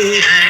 हैं।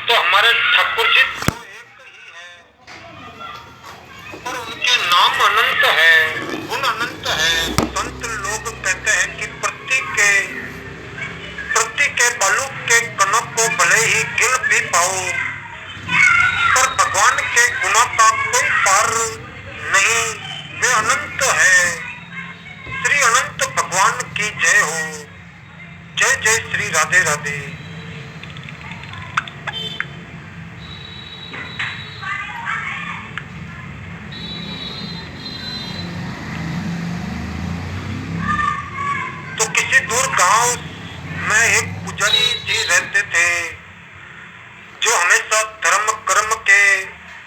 तो हमारे ठाकुर जी तो एक ही है, पर उनके नाम अनंत है, गुण अनंत है। संत लोग कहते हैं कि प्रति के बालू के कणों को भले ही गिन भी पाओ, पर भगवान के गुणों का कोई पार नहीं, वे अनंत है। श्री अनंत भगवान की जय हो। जय जय श्री राधे राधे। तो किसी दूर गांव में एक पुजारी जी रहते थे, जो हमेशा धर्म कर्म के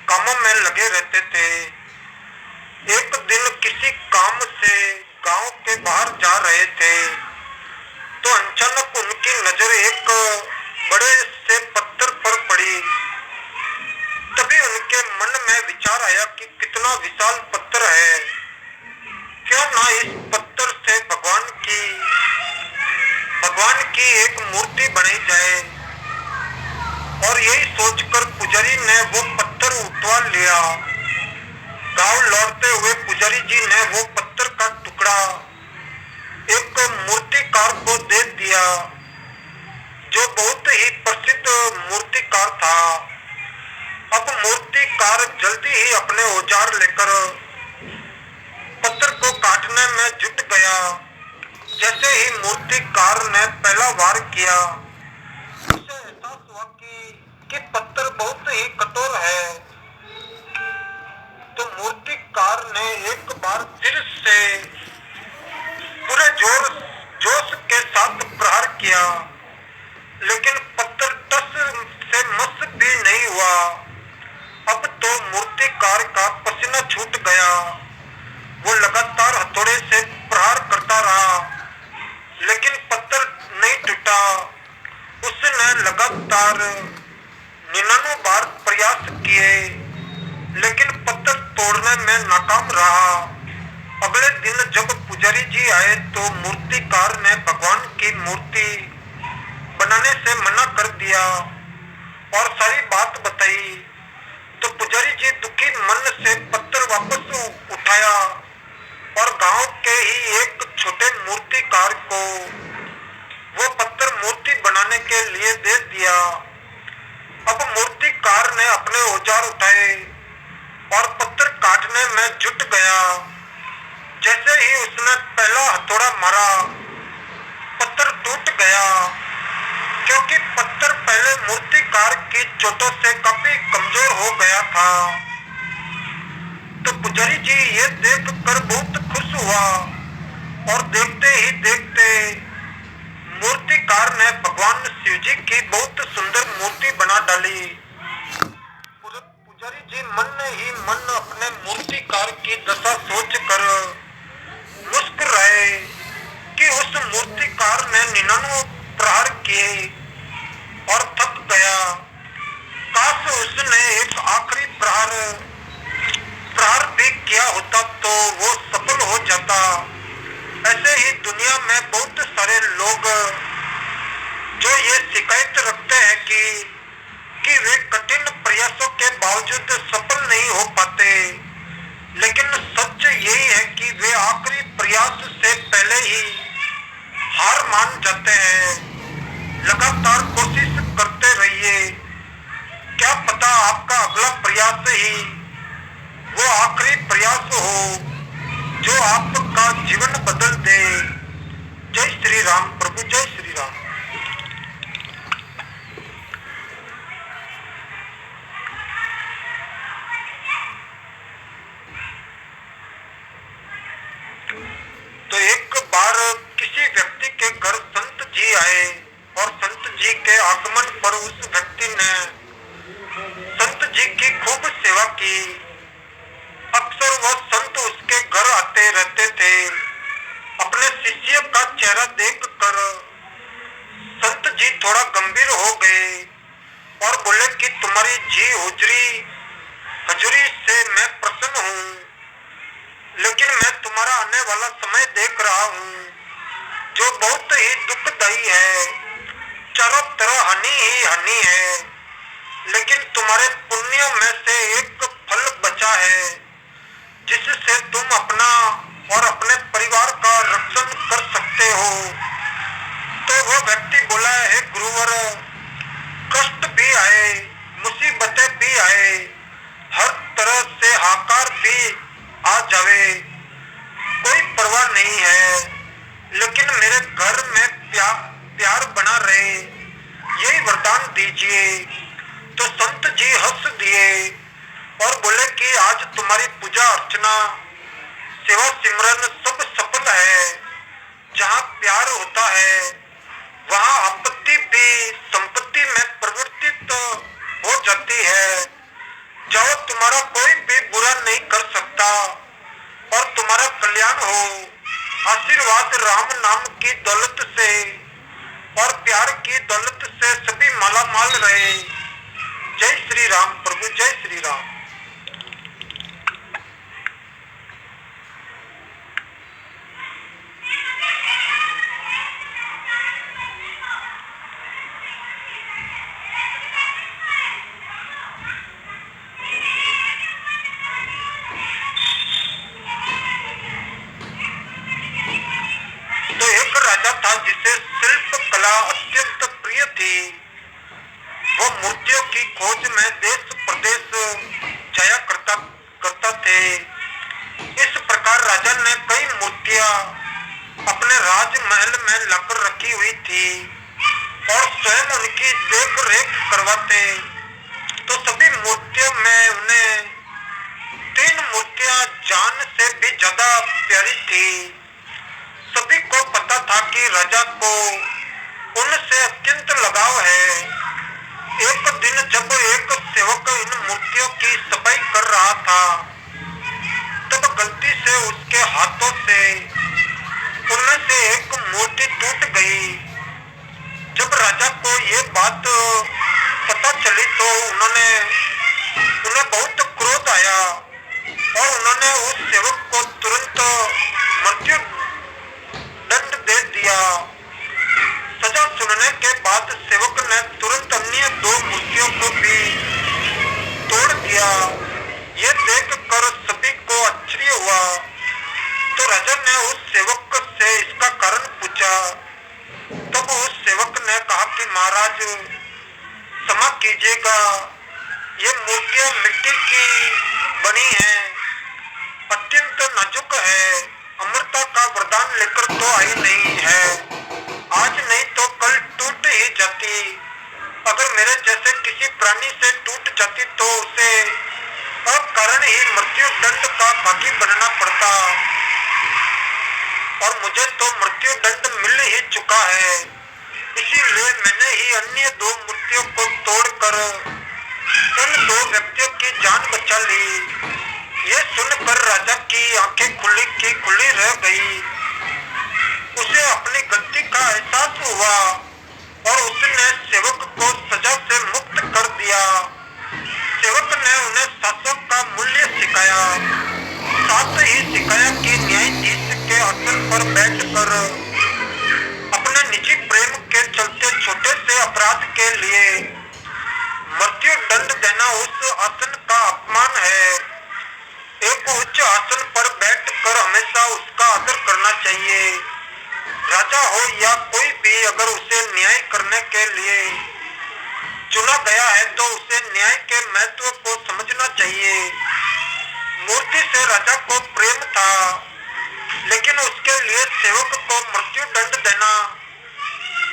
कामों में लगे रहते थे। एक दिन किसी काम से गांव के बाहर जा रहे थे, तो अचानक उनकी नजर एक बड़े से पत्थर पर पड़ी। तभी उनके मन में विचार आया कि कितना विशाल पत्थर है, क्यों ना इस पत्थर से भगवान की एक मूर्ति बनाई जाए। और यही सोचकर पुजारी ने वो पत्थर उठवा लिया। गांव लौटते हुए पुजारी जी ने वो पत्थर का टुकड़ा एक मूर्तिकार को दे दिया, जो बहुत ही प्रसिद्ध मूर्तिकार था। अब मूर्तिकार जल्दी ही अपने औजार लेकर पत्थर को काटने में जुट गया। जैसे ही मूर्तिकार ने पहला वार किया, उसे एहसास हुआ कि पत्थर बहुत ही कठोर है। तो मूर्तिकार ने एक बार फिर से पूरे जोश के साथ प्रहार किया, लेकिन पत्थर टस से मस भी नहीं हुआ। अब तो मूर्तिकार का पसीना छूट गया। वो लगातार हथौड़े से प्रहार करता रहा, लेकिन पत्थर नहीं टूटा। उसने लगातार 99 बार प्रयास किए, लेकिन पत्थर तोड़ने में नाकाम रहा। अगले दिन जब पुजारी जी आए तो मूर्तिकार ने भगवान की मूर्ति बनाने से मना कर दिया और सारी बात बताई। तो पुजारी जी दुखी मन से पत्थर वापस उठाया और गांव के ही एक छोटे मूर्तिकार को वो पत्थर मूर्ति बनाने के लिए दे दिया। अब मूर्तिकार ने अपने औजार उठाए और पत्थर काटने में जुट गया। जैसे ही उसने पहला हथौड़ा मारा, पत्थर टूट गया, क्योंकि पत्थर पहले मूर्तिकार की चोटों से काफी कमजोर हो गया था। तो पुजारी जी ये देखकर बहुत खुश हुआ और देखते ही देखते मूर्तिकार ने भगवान शिव जी की बहुत सुंदर मूर्ति बना डाली। पुजारी जी मन ही मन अपने मूर्तिकार की दशा सोचकर मुस्कुराए कि उस मूर्तिकार ने 99 प्रहार किए और थक गया। काश उसने एक आखिरी प्रहार भी किया होता तो वो सफल हो जाता। ऐसे ही दुनिया में बहुत सारे लोग जो ये शिकायत रखते हैं कि वे कठिन प्रयासों के बावजूद सफल नहीं हो पाते, लेकिन सच यही है कि वे आखिरी प्रयास से पहले ही हार मान जाते हैं। लगातार कोशिश करते रहिए, क्या पता आपका अगला प्रयास ही वो आखिरी प्रयास हो जो आपका जीवन बदल दे। जय श्री राम प्रभु, जय श्री राम। तो एक बार किसी व्यक्ति के घर संत जी आए और संत जी के आगमन पर उस व्यक्ति ने संत जी की खूब सेवा की। अक्सर वह संत उसके घर आते रहते थे। अपने शिष्य का चेहरा देखकर संत जी थोड़ा गंभीर हो गए और बोले कि तुम्हारी जी हजूरी से मैं प्रसन्न हूँ, लेकिन मैं तुम्हारा आने वाला समय देख रहा हूँ जो बहुत ही दुखदायी है। चारों तरफ हानि ही हानि है, लेकिन तुम्हारे पुण्य में से एक फल बचा है जिससे तुम अपना और अपने परिवार का रक्षण कर सकते हो। तो वह व्यक्ति बोला, है गुरुवर, कष्ट भी आए, मुसीबतें भी आए, हर तरह से हाकार भी आ जावे, कोई परवाह नहीं है, लेकिन मेरे घर में प्यार बना रहे, यही वरदान दीजिए। तो संत जी हंस दिए और बोले कि आज तुम्हारी पूजा अर्चना, सेवा सिमरन सब सफल है। जहाँ प्यार होता है वहाँ आपत्ति भी संपत्ति में परिवर्तित हो जाती है। जाओ, तुम्हारा कोई भी बुरा नहीं कर सकता और तुम्हारा कल्याण हो। आशीर्वाद राम नाम की दौलत से और प्यार की दौलत से सभी माला माल रहे। जय श्री राम प्रभु, जय श्री राम। था जिसे शिल्प कला अत्यंत प्रिय थी। वो मूर्तियों की खोज में देश प्रदेश जाया करता थे। इस प्रकार राजा ने कई मूर्तियां अपने राजमहल में लाकर रखी हुई थी और स्वयं उनकी देख रेख करवाते। तो सभी मूर्तियों में उन्हें 3 मूर्तियां जान से भी ज्यादा प्यारी थी। सभी को पता था कि राजा को उनसे अत्यंत लगाव है। एक दिन जब एक सेवक इन मूर्तियों की सफाई कर रहा था, तब गलती से उसके हाथों से उनमें से एक मूर्ति टूट गई। जब राजा को ये बात पता चली तो उन्हें बहुत क्रोध आया और उन्होंने उस सेवक को तुरंत मृत्यु दंड दे दिया। सजा सुनने के बाद सेवक ने तुरंत अन्य 2 मूर्तियों को भी तोड़ दिया। ये देखकर सभी को आश्चर्य हुआ। तो राजा ने उस सेवक से इसका कारण पूछा। तब उस सेवक ने महाराज क्षमा कीजिएगा, ये मूर्तियां मिट्टी की बनी हैं, अत्यंत नाजुक है, अमरता का वरदान लेकर तो आई नहीं है, आज नहीं तो कल टूट ही जाती। अगर मेरे जैसे किसी प्राणी से टूट जाती तो उसे अकारण ही मृत्यु दंड का भागी बनना पड़ता, और मुझे तो मृत्यु दंड मिल ही चुका है। इसीलिए मैंने ही अन्य दो मूर्तियों को तोड़कर उन दो व्यक्तियों की जान बचा ली। ये सुनकर राजा की आंखें खुली की खुली रह गई। उसे अपनी गलती का एहसास हुआ और उसने सेवक को सजा से मुक्त कर दिया। सेवक ने उन्हें शासक का मूल्य सिखाया, साथ ही सिखाया कि न्यायाधीश के आसन पर बैठकर अपने निजी प्रेम के चलते छोटे से अपराध के लिए मृत्यु दंड देना उस आसन का अपमान है। एक उच्च आसन पर बैठकर हमेशा उसका आदर करना चाहिए। राजा हो या कोई भी, अगर उसे न्याय करने के लिए चुना गया है तो उसे न्याय के महत्व को समझना चाहिए। मूर्ति से राजा को प्रेम था, लेकिन उसके लिए सेवक को मृत्यु दंड देना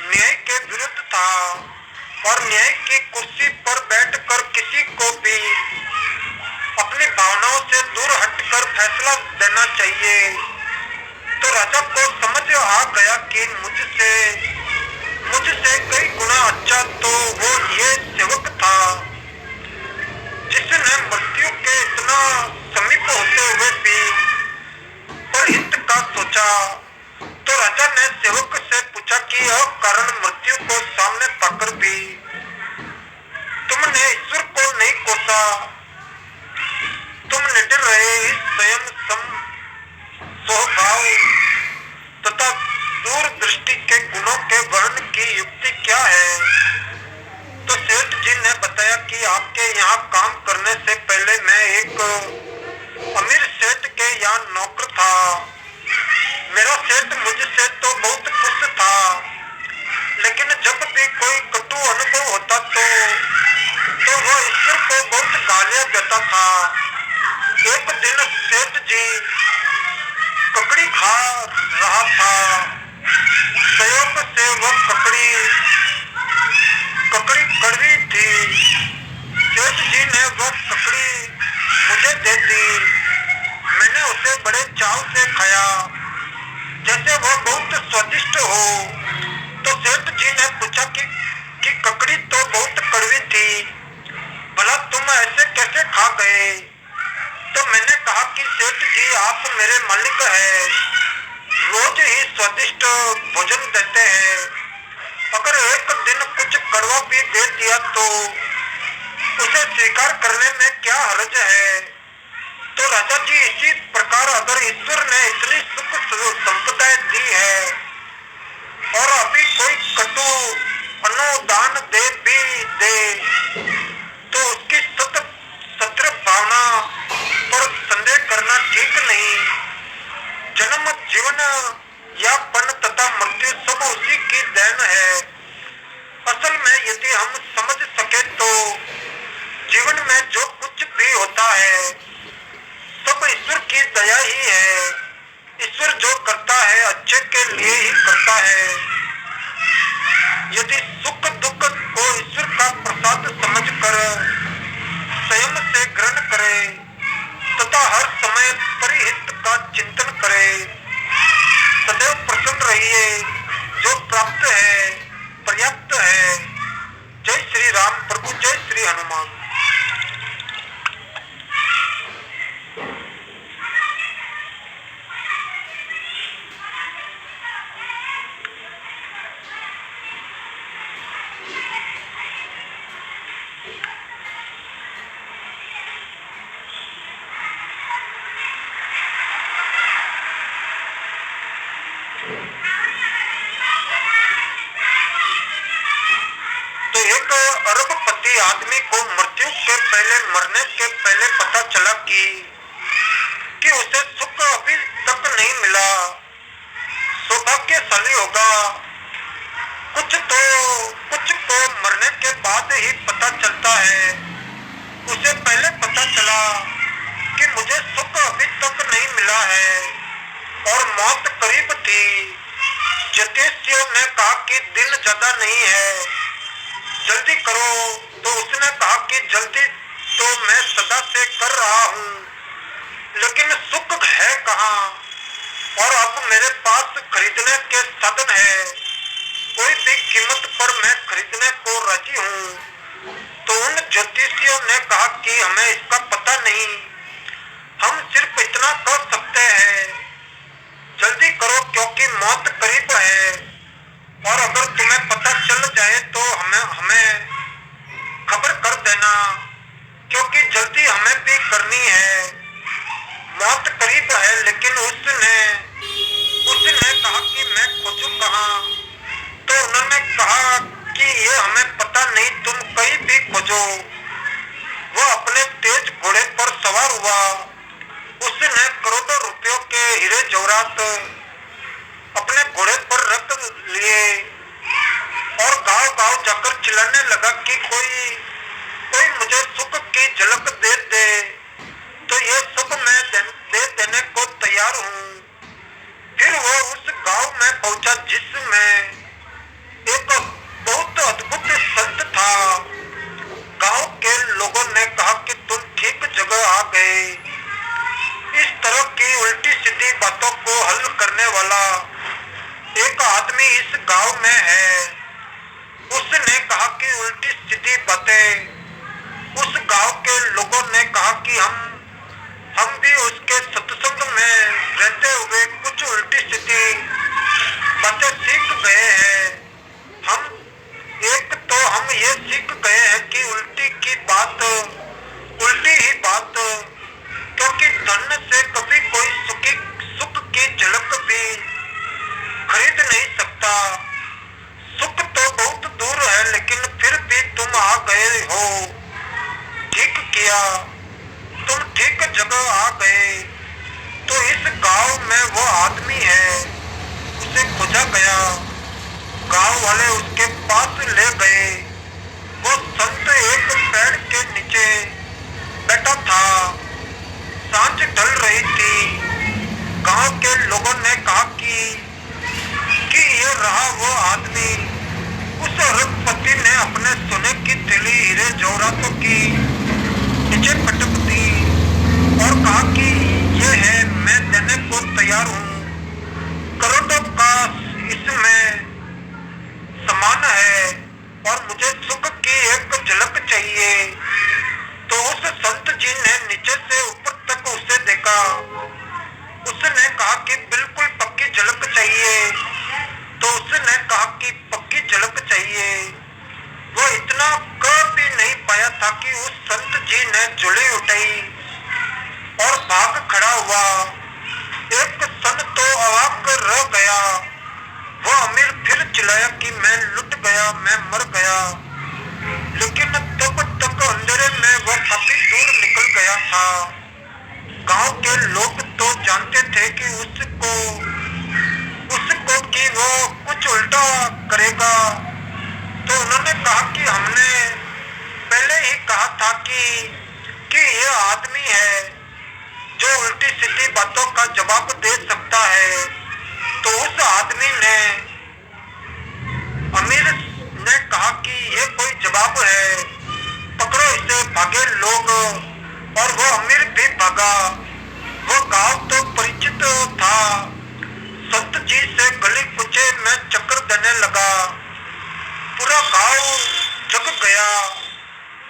न्याय के विरुद्ध था, और न्याय की कुर्सी पर बैठकर किसी को भी अपनी भावनाओं से दूर हटकर फैसला देना चाहिए। तो राजा को समझ आ गया कि मुझसे कई गुना अच्छा तो वो ये सेवक था, जिसने मृत्यु के इतना समीप होते हुए भी परहित का सोचा। तो राजा ने सेवक से पूछा कि अकारण मृत्यु को सामने पाकर भी तुमने ईश्वर को नहीं कोसा, तुम निडर रहे। इस स्वयं स्वभाव तथा दूरदृष्टि के गुणों के वर्णन की युक्ति क्या है? तो सेठ जी ने बताया कि आपके यहाँ काम करने से पहले मैं एक अमीर सेठ के यहाँ नौकर था। मेरा सेठ मुझसे तो बहुत खुश था, लेकिन जब भी कोई कटु अनुभव होता तो वह ईश्वर को बहुत गालियां देता था। एक दिन सेठ जी ककड़ी खा रहा था। संयोग से वह ककड़ी कड़वी थी। सेठ जी ने वह ककड़ी मुझे दे दी। मैंने उसे बड़े चाव से खाया, जैसे वह बहुत स्वादिष्ट हो। तो सेठ जी ने पूछा कि ककड़ी तो बहुत कड़वी थी, भला तुम ऐसे कैसे खा गए? तो मैंने कहा कि सेठ जी आप मेरे मालिक हैं, रोज ही स्वादिष्ट भोजन देते हैं, अगर एक दिन कुछ कड़वा भी दे दिया तो उसे स्वीकार करने में क्या हर्ज है? तो राजा जी, इसी प्रकार अगर ईश्वर ने इतनी सुख संपदाएं दी है और अभी कोई कटु अनुदान दे तो उसकी सत्र भावना पर संदेह करना ठीक नहीं। जन्म, जीवन या पन तथा मृत्यु सब उसी की देन है। असल में यदि हम समझ सके तो जीवन में जो कुछ भी होता है सब ईश्वर की दया ही है। ईश्वर जो करता है अच्छे के लिए ही करता है। यदि सुख दुख को ईश्वर का प्रसाद समझकर स्वयं से ग्रहण करे तथा हर समय परिहित का चिंतन करे, सदैव प्रसन्न रहिए। जो प्राप्त है पर्याप्त है। जय श्री राम प्रभु, जय श्री हनुमान। अरबपति आदमी को मृत्यु के पहले, मरने के पहले पता चला कि उसे सुख अभी तक नहीं मिला। सौभाग्यशाली होगा। कुछ को मरने के बाद ही पता चलता है। उसे पहले पता चला कि मुझे सुख अभी तक नहीं मिला है और मौत करीब थी। ज्योतिषियों ने कहा कि दिन ज्यादा नहीं है, जल्दी करो। तो उसने कहा कि जल्दी तो मैं सदा से कर रहा हूँ, लेकिन सुख है कहाँ? और अब मेरे पास खरीदने के साधन है, कोई भी कीमत पर मैं खरीदने को राजी हूँ। तो उन ज्योतिषियों ने कहा कि हमें इसका पता नहीं, हम सिर्फ इतना कर सकते हैं, जल्दी करो क्योंकि मौत करीब है। और अगर तुम्हें पता चल जाए तो हमें खबर कर देना, क्योंकि जल्दी हमें भी करनी है, मौत करीब है। लेकिन उसने कहा कि मैं खोजूं कहाँ? तो उन्होंने कहा कि ये हमें पता नहीं, तुम कहीं भी खोजो। वो अपने तेज घोड़े पर सवार हुआ। उसने करोड़ों रुपयों के हीरे जवाहरात अपने घोड़े पर रख लिए और गांव-गांव जाकर चिल्लाने लगा कि कोई मुझे सुख की झलक दे दे तो ये सब मैं दे देने को तैयार हूँ। फिर वो उस गांव में पहुंचा जिसमें एक बहुत अद्भुत संत था। गांव के लोगों ने कहा कि तुम ठीक जगह आ गए। इस तरह की उल्टी सीधी बातों को हल करने वाला एक आदमी इस गांव में है। उसने कहा कि उल्टी सीधी बातें। उस गांव के लोगों ने कहा कि हम भी उसके सत्संग में रहते हुए कुछ उल्टी सीधी बातें सीख गए हैं। हम ये सीख गए हैं कि उल्टी ही बात, क्योंकि धन से कभी कोई सुख की झलक भी खरीद नहीं सकता। सुख तो बहुत दूर है, लेकिन फिर भी तुम आ गए हो, ठीक किया, तुम ठीक जगह आ गए। तो इस गांव में वो आदमी है, उसे खोजा गया। गांव वाले उसके पास ले गए। वो संत एक पेड़ के नीचे बैठा था। सांझ ढल रही थी। गांव के लोगों ने कहा कि ये रहा वो आदमी। उस अरबपति ने अपने सोने की थैली हीरे जवाहरातों की नीचे पटक दी और कहा कि ये है, मैं देने को तैयार हूँ। करोड़ों का इसमें समान है और मुझे सुख की एक झलक चाहिए। तो उस संत जी ने नीचे से ऊपर तक उसे देखा। उसने कहा कि बिल्कुल पक्की झलक चाहिए। तो उसने कहा कि पक्की झलक चाहिए। वो इतना कर भी नहीं पाया था कि उस संत जी ने झोली उठाई और भाग खड़ा हुआ। एक सन तो अवाक रह गया। वो अमीर फिर चिल्लाया कि मैं लुट गया, मैं मर गया। लेकिन तब तक अंधेरे में वो काफी दूर निकल गया था। गांव के लोग तो जानते थे कि उसको कि वो कुछ उल्टा करेगा। तो उन्होंने कहा कि हमने पहले ही कहा था कि ये आदमी है जो उल्टी सीधी बातों का जवाब दे सकता है। तो उस आदमी ने, अमीर ने कहा कि ये कोई जवाब है, पकड़ो इसे। भागे लोग और वो अमीर भी भागा। वो गांव तो परिचित था। संत जी से गली कुचे में चक्कर देने लगा। पूरा गांव जग गया।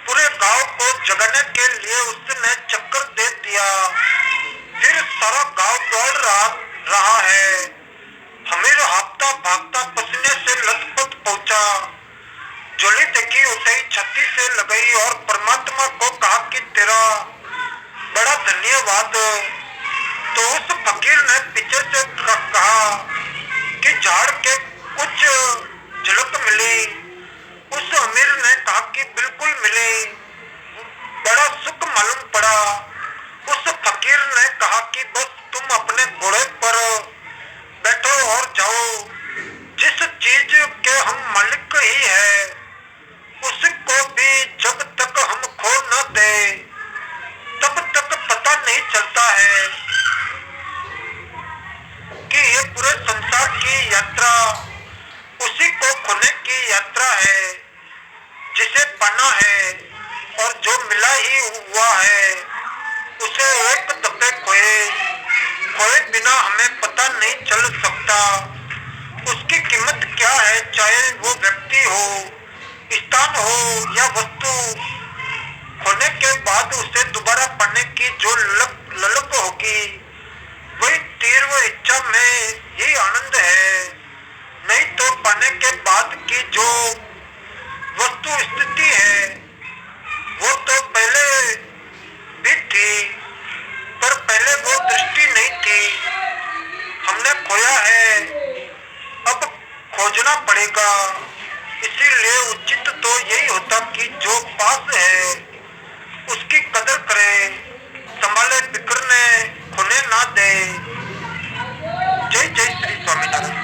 पूरे गांव को जगाने के लिए उसने चक्कर दे दिया। फिर सारा गांव दौड़ रहा है। अमीर हाफता भागता पसीने से लथपथ पहुंचा। झोली देखी, उठाई, छाती से लगाई और परमात्मा को कहा कि तेरा बड़ा धन्यवाद। तो उस फकीर ने पीछे से कहा कि झाड़ के कुछ झलक मिली। उस अमीर ने कहा कि बिल्कुल मिली, बड़ा सुख मालूम पड़ा। उस फकीर ने कहा कि बस तुम अपने घोड़े पर बैठो और जाओ। जिस चीज के हम नहीं चलता है कि ये पूरे संसार की यात्रा उसी को खोने की यात्रा है जिसे पाना है, और जो मिला ही हुआ है उसे एक दफे खोए बिना हमें पता नहीं चल सकता उसकी कीमत क्या है। चाहे वो व्यक्ति हो, स्थान हो या वस्तु, खोने के बाद उसे दोबारा पाने की जो ललक होगी वही तीव्र इच्छा में ही आनंद है। नहीं तो पाने के बाद की जो वस्तु स्थिति है वो तो पहले भी थी, पर पहले वो दृष्टि नहीं थी। हमने खोया है, अब खोजना पड़ेगा। इसीलिए उचित तो यही होता कि जो पास है उसकी कदर करे, संभाले, बिखरने खोने ना दे। जय जय श्री स्वामीनारायण।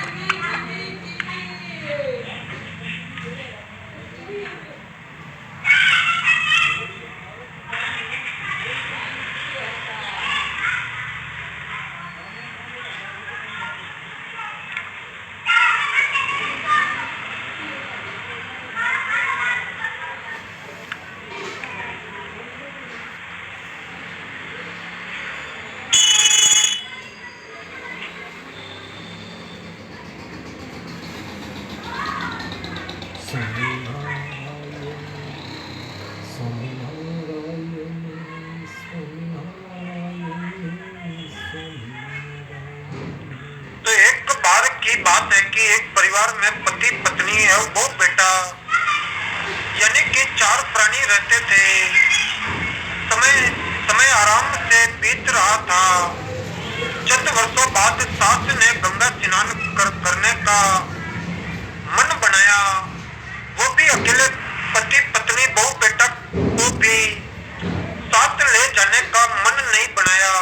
बात है कि एक परिवार में पति पत्नी और दो बेटा यानी कि 4 प्राणी रहते थे। समय आराम से बीत रहा था। चंद वर्षों बाद सास ने गंगा स्नान करने का मन बनाया। वो भी अकेले पति पत्नी बहू बेटा को भी साथ ले जाने का मन नहीं बनाया।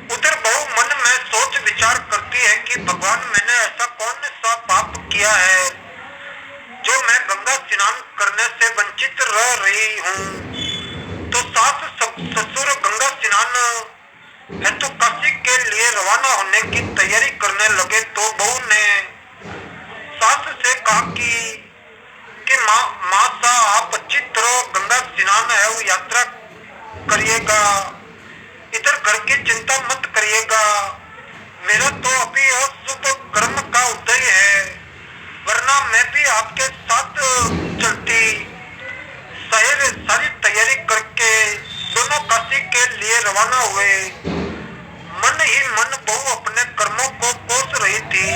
उधर बहू मन में सोच विचार करती है कि भगवान, मैंने ऐसा कौन सा पाप किया है जो मैं गंगा स्नान करने से वंचित रह रही हूँ। तो सास ससुर गंगा स्नान हेतु काशी के लिए रवाना होने की तैयारी करने लगे। तो बहू ने सास से कहा कि माँ सा, आप अच्छी तरह गंगा स्नान है वो यात्रा करिएगा, इधर घर की चिंता मत करिएगा। मेरा तो अभी शुभ कर्म का उदय है, वरना मैं भी आपके साथ चलती। सारी तैयारी करके दोनों काशी के लिए रवाना हुए। मन ही मन बहू अपने कर्मों को कोस रही थी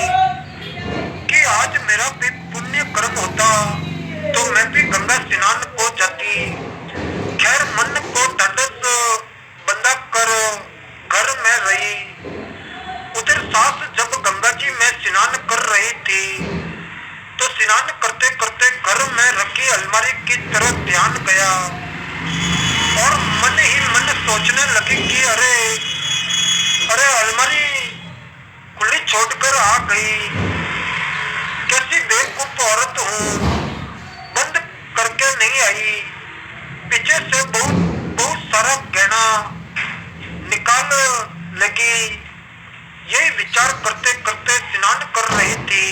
कि आज मेरा भी पुण्य कर्म होता तो मैं भी गंगा स्नान को जाती। खैर, मन को ढाढ़स बंधा कर घर में रही। उधर सास जब गंगा जी में स्नान कर रही थी तो स्नान करते करते घर में रखी अलमारी की तरफ ध्यान गया और मन ही मन सोचने लगी कि अरे अलमारी खुली छोड़कर आ गई। कैसी बेवकूफ औरत हूँ, बंद करके नहीं आई। पीछे से बहुत सारा गहना निकाल लगी। यही विचार करते करते स्नान कर रही थी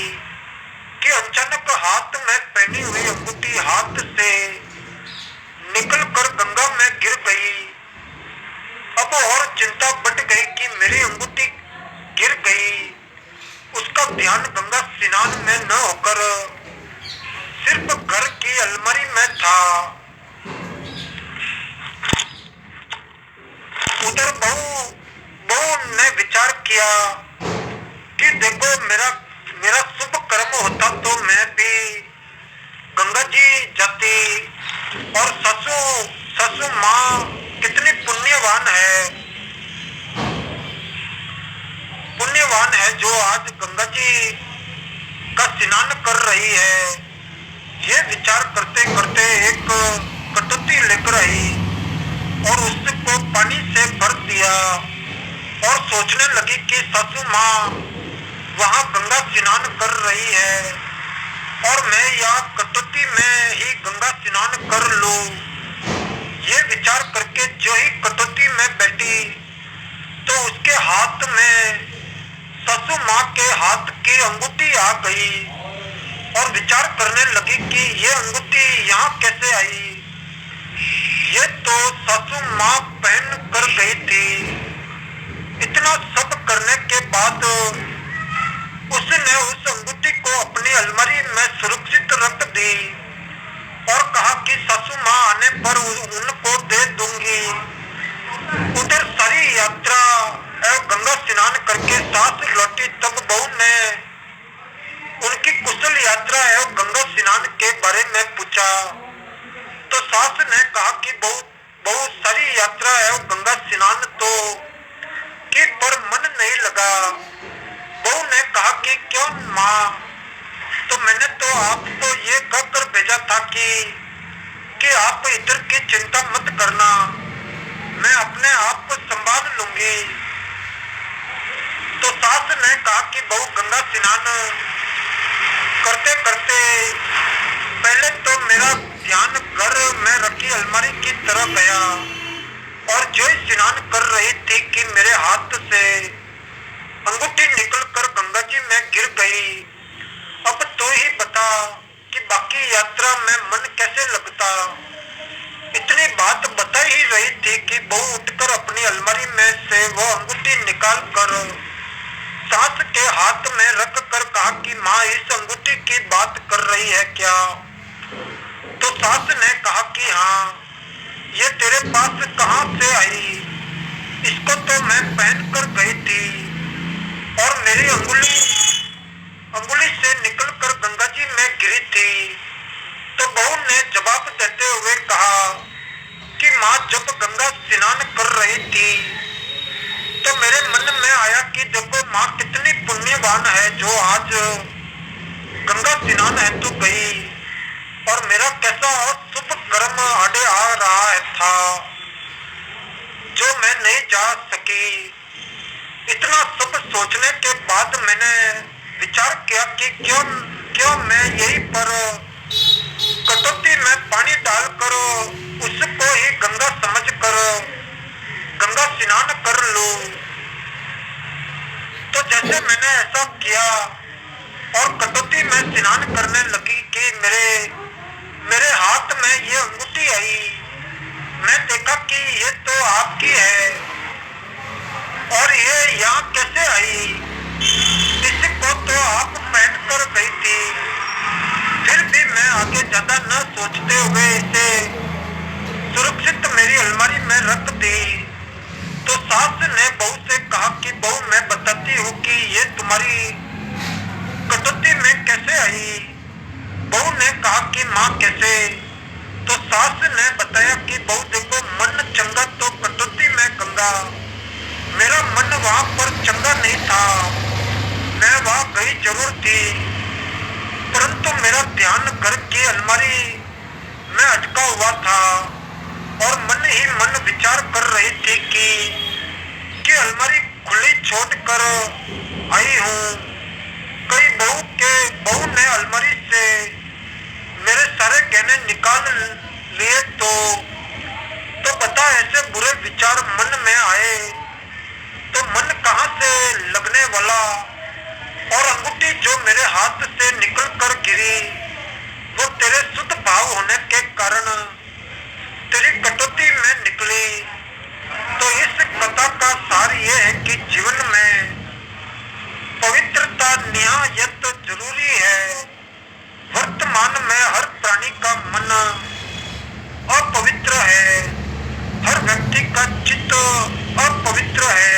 कि अचानक हाथ में पहनी हुई अंगूठी हाथ से निकलकर गंगा में गिर गई। अब और चिंता बढ़ गई कि मेरी अंगूठी गिर गई। उसका ध्यान गंगा स्नान में न होकर सिर्फ घर की अलमारी में था। उधर बहू ने विचार किया कि देखो, मेरा शुभ कर्म होता तो मैं भी गंगा जी जाती। और ससु माँ कितनी पुण्यवान है जो आज गंगा जी का स्नान कर रही है। ये विचार करते करते एक कटोती लेकर आई और उसको पानी से भर दिया और सोचने लगी कि सासू माँ वहाँ गंगा स्नान कर रही है और मैं यहाँ कटोती में ही गंगा स्नान कर लूं। ये विचार करके जो ही कटोती में बैठी हाथ में सासू माँ के हाथ की अंगूठी आ गई और विचार करने लगी कि ये अंगूठी यहाँ कैसे आई। ये तो सासू माँ पहन कर गई थी। इतना सब करने के बाद उसने उस अंगूठी को अपनी अलमारी में सुरक्षित रख दी और कहा कि सासू माँ आने पर उनको दे दूंगी। उधर सारी यात्रा एवं गंगा स्नान करके सास लौटी तब बहू ने उनकी कुशल यात्रा एवं गंगा स्नान के बारे में पूछा तो सास ने कहा कि बहुत सारी यात्रा एवं गंगा स्नान तो की पर मन नहीं लगा। बहू ने कहा कि क्यों माँ? तो मैंने तो आपको ये कहकर भेजा था कि आप इधर की चिंता मत करना, मैं अपने आप को संभाल लूंगी। तो सास ने कहा कि बहू गंगा स्नान करते करते पहले तो मेरा ध्यान घर में रखी अलमारी की तरफ गया और जो स्नान कर रही थी कि मेरे हाथ से अंगूठी निकलकर गंगा जी में गिर गई। अब तो ही बता कि बाकी यात्रा में मन कैसे लगता। इतनी बात बता ही रही थी कि बहू उठकर अपनी अलमारी में से वो अंगूठी निकाल कर सास के हाथ में रख कर कहा कि माँ इस अंगूठी की बात कर रही है क्या? तो सास ने कहा कि हाँ, ये तेरे पास कहाँ से आई? इसको तो मैं पहन कर गई थी और मेरी अंगुली से निकलकर गंगा जी में गिरी थी। तो बहू ने जवाब देते हुए कहा कि माँ जब गंगा स्नान कर रही थी तो मेरे मन में आया कि देखो माँ कितनी पुण्यवान है जो आज गंगा स्नान है तो गई और मेरा कैसा शुभ कर्म आड़े आ रहा था जो मैं नहीं जा सकी। इतना सब सोचने के बाद मैंने विचार किया कि क्यों मैं यहीं पर कटोती में पानी डालकर उसको ही गंगा समझकर गंगा स्नान कर लूं। तो जैसे मैंने ऐसा किया और कटोती में स्नान करने लगी कि मेरे हाथ में ये अंगूठी आई। मैं देखा कि ये तो आपकी है और ये यहाँ कैसे आई? इसको तो आप पहन कर गई थी। फिर भी मैं आगे ज्यादा न सोचते हुए इसे सुरक्षित मेरी अलमारी में रख दी। तो सास ने बहू से कहा कि बहू मैं बताती हूँ कि ये तुम्हारी कटोती में कैसे आई। बहू ने कहा कि माँ कैसे? तो सास ने बताया कि बहू देखो मन चंगा तो कटोती में गंगा। मेरा मन वहाँ पर चंगा नहीं था, मैं वहाँ गई जरूर थी परंतु मेरा ध्यान घर की अलमारी में अटका हुआ था और मन ही मन विचार कर रही थी कि अलमारी खुली छोड़कर आई हूँ। कई बहू ने अलमारी से मेरे सारे गहने निकाल लिए तो बता ऐसे बुरे विचार मन में आए तो मन कहाँ से लगने वाला। और अंगूठी जो मेरे हाथ से निकल कर गिरी वो तेरे शुद्ध भाव होने के कारण तेरी कटौती में निकली। तो इस कथा का सार ये है कि जीवन में पवित्रता निहायत जरूरी है। वर्तमान में हर प्राणी का मन अपवित्र है, हर व्यक्ति का चित्त अपवित्र है।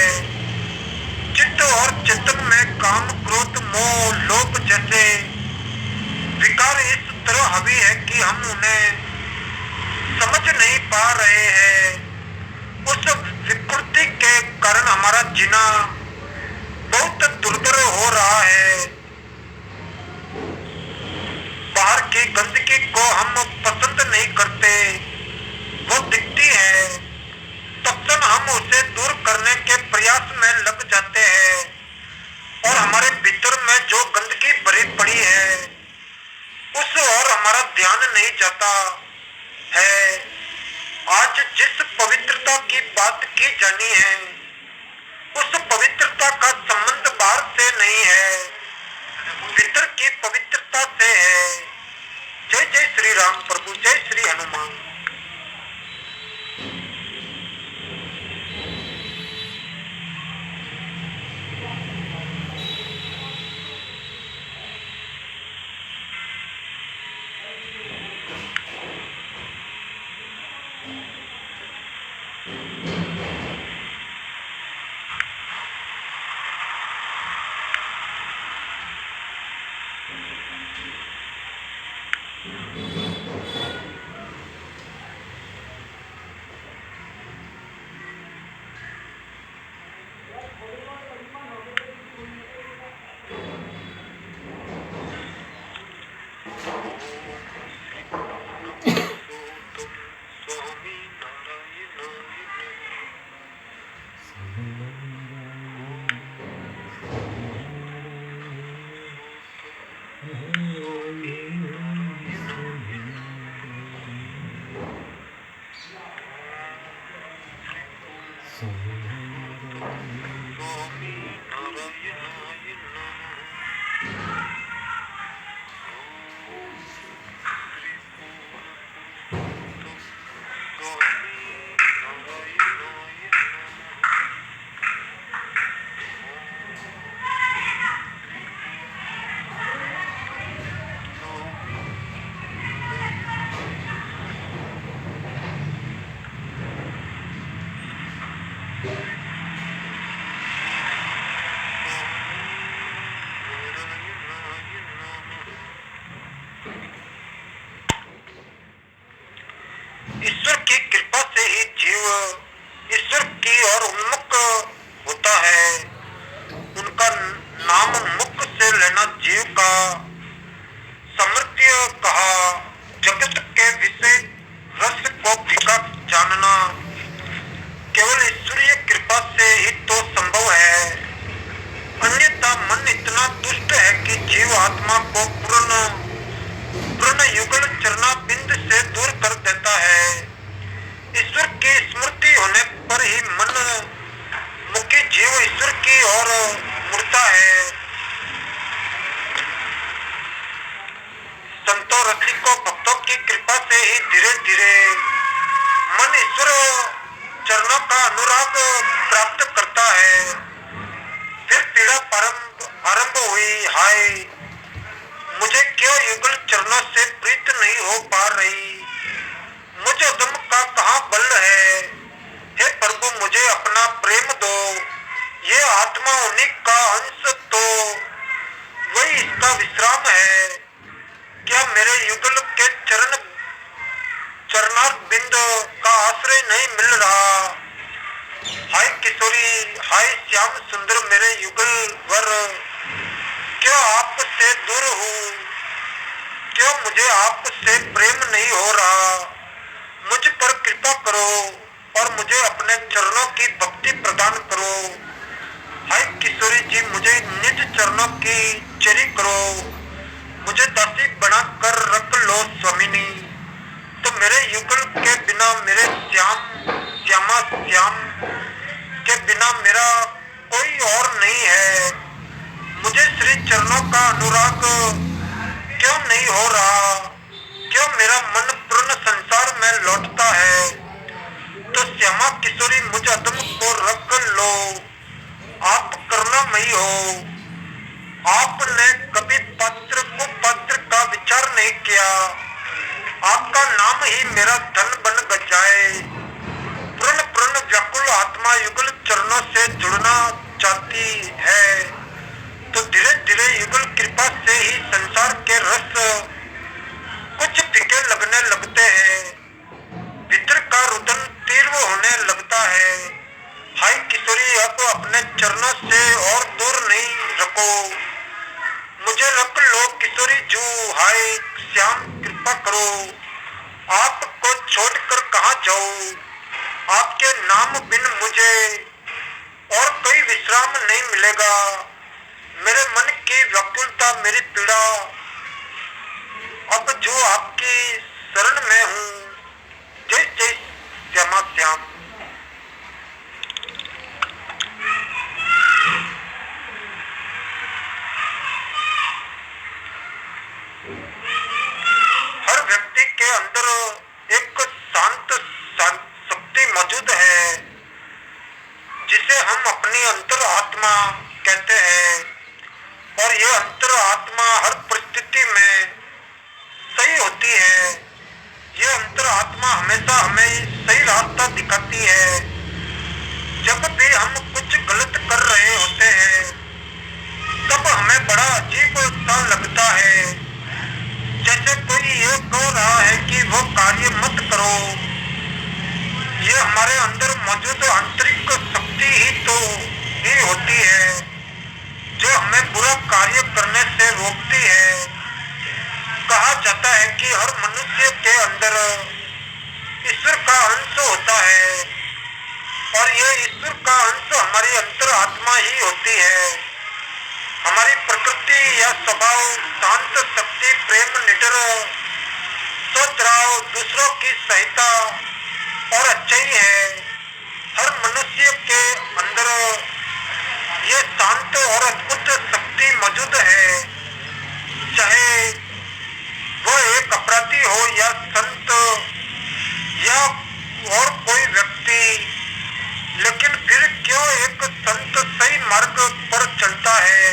चित्त और चेतन में काम क्रोध मोह लोभ जैसे विकार इस तरह हावी है कि हम उन्हें समझ नहीं पा रहे हैं। उस विकृति के कारण हमारा जीना बहुत दुर्भर हो रहा है। बाहर की गंदगी को हम पसंद नहीं करते, वो दिखती है, तत्क्षण हम उसे दूर करने के प्रयास में लग जाते हैं और हमारे भीतर में जो गंदगी भरी पड़ी है उस और हमारा ध्यान नहीं जाता है। आज जिस पवित्रता की बात की जानी है उस पवित्रता का संबंध बाहर से नहीं है, भीतर की पवित्रता से है। जय जय श्री राम प्रभु, जय श्री हनुमान। ईश्वर की कृपा से ही जीव ईश्वर की ओर उन्मुख होता है। उनका नाम मुख से लेना जीव का सामर्थ्य कहा। जगत के विषय रस को फीका जानना केवल ईश्वरीय कृपा से ही तो संभव है, अन्यथा मन इतना दुष्ट है कि जीव आत्मा को पूर्ण युगल चरना बिंद से दूर कर देता है। ईश्वर की स्मृति होने पर ही मन मुखी जीव ईश्वर की ओर मुड़ता है। संतों रसिकों भक्तों की कृपा से ही धीरे धीरे मन ईश्वर चरणों का अनुराग प्राप्त करता है। फिर पीड़ा आरंभ हुई, हाय मुझे क्यों युगल चरणों से प्रीत नहीं हो पा रही, मुझ उद्यम का कहाँ बल है। हे प्रभु मुझे अपना प्रेम दो, ये आत्मा उन्हीं का अंश तो वही इसका विश्राम है। क्या मेरे युगल के चरणार्थ बिंद का आश्रय नहीं मिल रहा। हाय किशोरी, हाय श्याम सुंदर मेरे युगल वर, क्यों आपसे दूर हूँ, क्यों मुझे आपसे प्रेम नहीं हो रहा। मुझ पर कृपा करो और मुझे अपने चरणों की भक्ति प्रदान करो। हाय किशोरी जी मुझे निज चरणों की चरी करो, मुझे दासी बना कर रख लो स्वामिनी। तो मेरे युगल के बिना मेरे श्यामा श्याम के बिना मेरा कोई और नहीं है। मुझे श्री चरणों का अनुराग क्यों नहीं हो रहा, क्यों मेरा मन पूर्ण संसार में लौटता है। तो श्यामा किशोरी मुझ अदम को रख लो, आप करुणामयी हो। आपने कभी पात्र कुपात्र का विचार नहीं किया, आपका नाम ही मेरा धन बन जाए। पूर्ण पूर्ण व्याकुल आत्मा युगल चरणों से जुड़ना चाहती है। तो धीरे धीरे युगल कृपा से ही संसार के रस कुछ फीके लगने लगते हैं, भीतर का रुदन तीव्र होने लगता है। हाय किशोरी अब अपने चरणों से और दूर नहीं रखो, मुझे रख लो किशोरी जू। हाय श्याम कृपा करो, आपको छोड़कर कहाँ जाऊं। आपके नाम बिन मुझे और कोई विश्राम नहीं मिलेगा। मेरे मन की व्याकुलता मेरी पीड़ा, अब जो आपकी शरण में हूँ। जय जय श्यामा श्याम। हम अपनी अंतरात्मा कहते हैं और ये अंतरात्मा हर परिस्थिति में सही होती है। ये अंतरात्मा हमेशा हमें सही रास्ता दिखाती है। जब भी हम कुछ गलत कर रहे होते हैं तब हमें बड़ा अजीब सा लगता है, जैसे कोई ये कह रहा है कि वो कार्य मत करो। ये हमारे अंदर मौजूद आंतरिक शक्ति ही होती है जो हमें बुरा कार्य करने से रोकती है। कहा जाता है कि हर मनुष्य के अंदर ईश्वर का अंश होता है और ये ईश्वर का अंश हमारी अंतरात्मा ही होती है। हमारी प्रकृति या स्वभाव शांत, शक्ति, प्रेम, निडर, सद्भाव, दूसरों की सहायता और अच्छाई है। हर मनुष्य के अंदर ये शांत और अद्भुत शक्ति मौजूद है, चाहे वो एक अपराधी हो या संत या और कोई व्यक्ति। लेकिन फिर क्यों एक संत सही मार्ग पर चलता है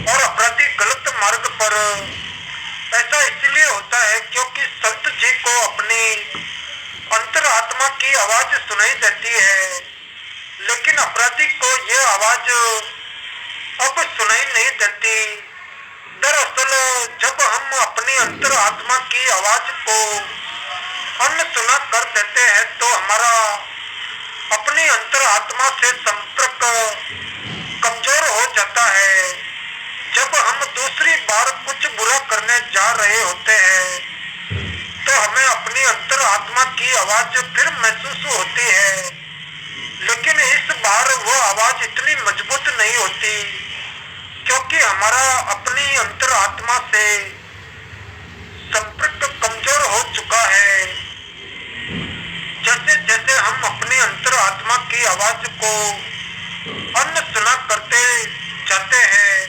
और अपराधी गलत मार्ग पर? ऐसा इसलिए होता है क्योंकि संत जी को अपनी अंतरात्मा की आवाज सुनाई देती है, लेकिन अपराधी को ये आवाज अब सुनाई नहीं देती। दरअसल जब हम अपनी अंतरात्मा की आवाज को अनसुना कर देते हैं तो हमारा अपनी अंतरात्मा से संपर्क कमजोर हो जाता है। जब हम दूसरी बार कुछ बुरा करने जा रहे होते हैं तो हमें अपनी अंतरात्मा की आवाज फिर महसूस होती है, लेकिन इस बार वो आवाज इतनी मजबूत नहीं होती क्योंकि हमारा अपनी अंतरात्मा से संपर्क कमजोर हो चुका है। जैसे जैसे हम अपनी अंतरात्मा की आवाज को अनसुना करते जाते हैं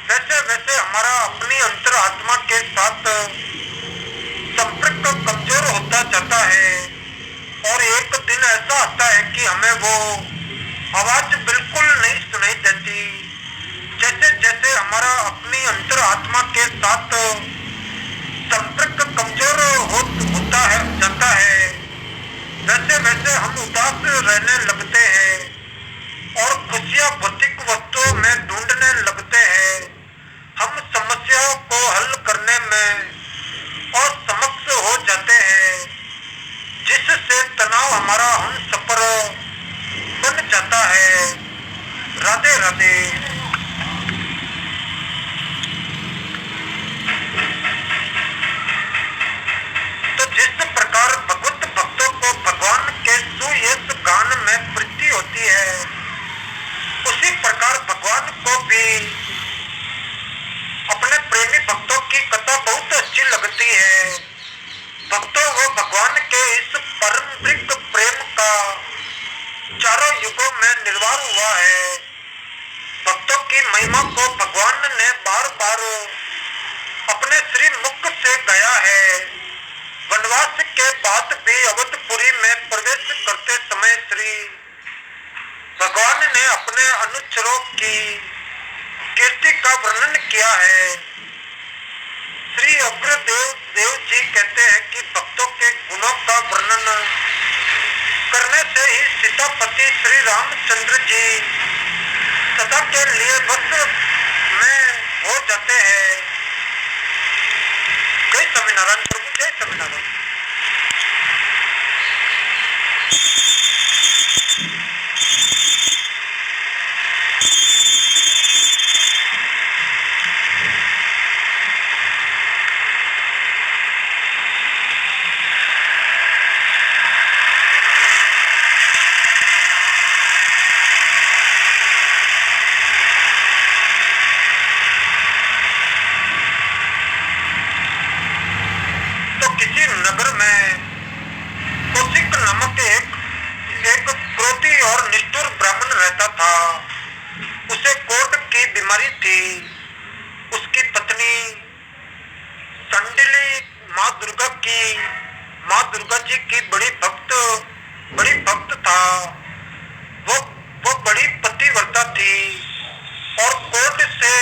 वैसे वैसे हमारा अपनी अंतरात्मा के साथ संपर्क कमजोर होता जाता है और एक दिन ऐसा आता है कि हमें वो आवाज बिल्कुल नहीं सुनाई देती। जैसे जैसे हमारा अपनी अंतरात्मा के साथ संपर्क कमजोर होता है जाता है वैसे वैसे हम उदास रहने लगते हैं और खुशियां भौतिक वस्तुओं में ढूंढने लगते हैं। हम समस्याओं को हल करने में असमर्थ हो जाते हैं, जिससे तनाव हमारा हमसफर बन जाता है। राधे राधे। तो जिस प्रकार भगवत भक्तों को भगवान के सुयश गान में प्रीति होती है, उसी प्रकार भगवान को भी अपने प्रेमी भक्तों की कथा बहुत अच्छी लगती है। भक्तों को भगवान के इस पारंपरिक प्रेम का चारों युगों में निर्वाह हुआ है। भक्तों की महिमा को भगवान ने बार बार अपने श्री मुख से गाया है। वनवास के बाद भी अवधपुरी में प्रवेश करते समय श्री भगवान ने अपने अनुचरों की कीर्ति का वर्णन किया है। श्री अग्रदेव देव जी कहते हैं कि भक्तों के गुणों का वर्णन करने से ही सीतापति श्री रामचंद्र जी सदा के लिए वश में हो जाते हैं। जय स्वामीनारायण प्रभु, जय स्वामीनारायण। माता थी और कोर्ट से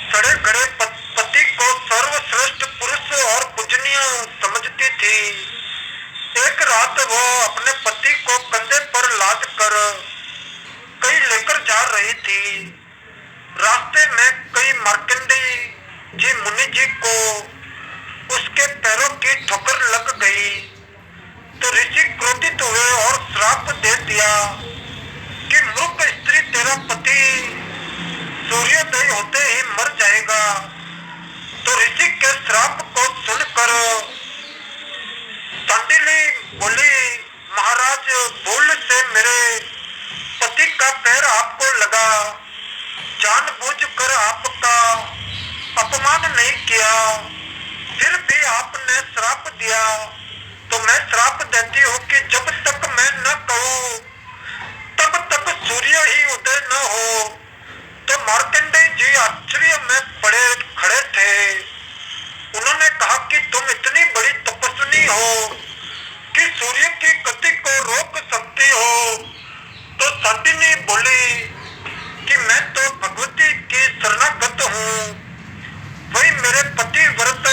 सड़े गड़े पति को सर्वश्रेष्ठ पुरुष और पूजनीय समझती थी। एक रात वो अपने पति को कंधे पर लाद कर कहीं लेकर जा रही थी। रास्ते में कई मार्कंडेय जी मुनि जी को उसके पैरों की ठोकर लग गई तो ऋषि क्रोधित हुए और श्राप दे दिया कि मूर्ख स्त्री, तेरा पति सूर्योदय होते ही मर जाएगा। तो ऋषि के श्राप को सुनकर सांडिली बोली, महाराज भूल से मेरे पति का पैर आपको लगा, जानबूझकर आपका अपमान नहीं किया, फिर भी आपने श्राप दिया तो मैं श्राप देती हूँ कि जब तक मैं न कहूँ तब तक सूर्य ही उदय न हो। तो मार्कंडेय जी आश्चर्य में पड़े खड़े थे। उन्होंने कहा कि तुम इतनी बड़ी तपस्विनी हो कि सूर्य की गति को रोक सकती हो। तो सांडिनी बोली कि मैं तो भगवती की शरणागत हूँ, वही मेरे पति व्रत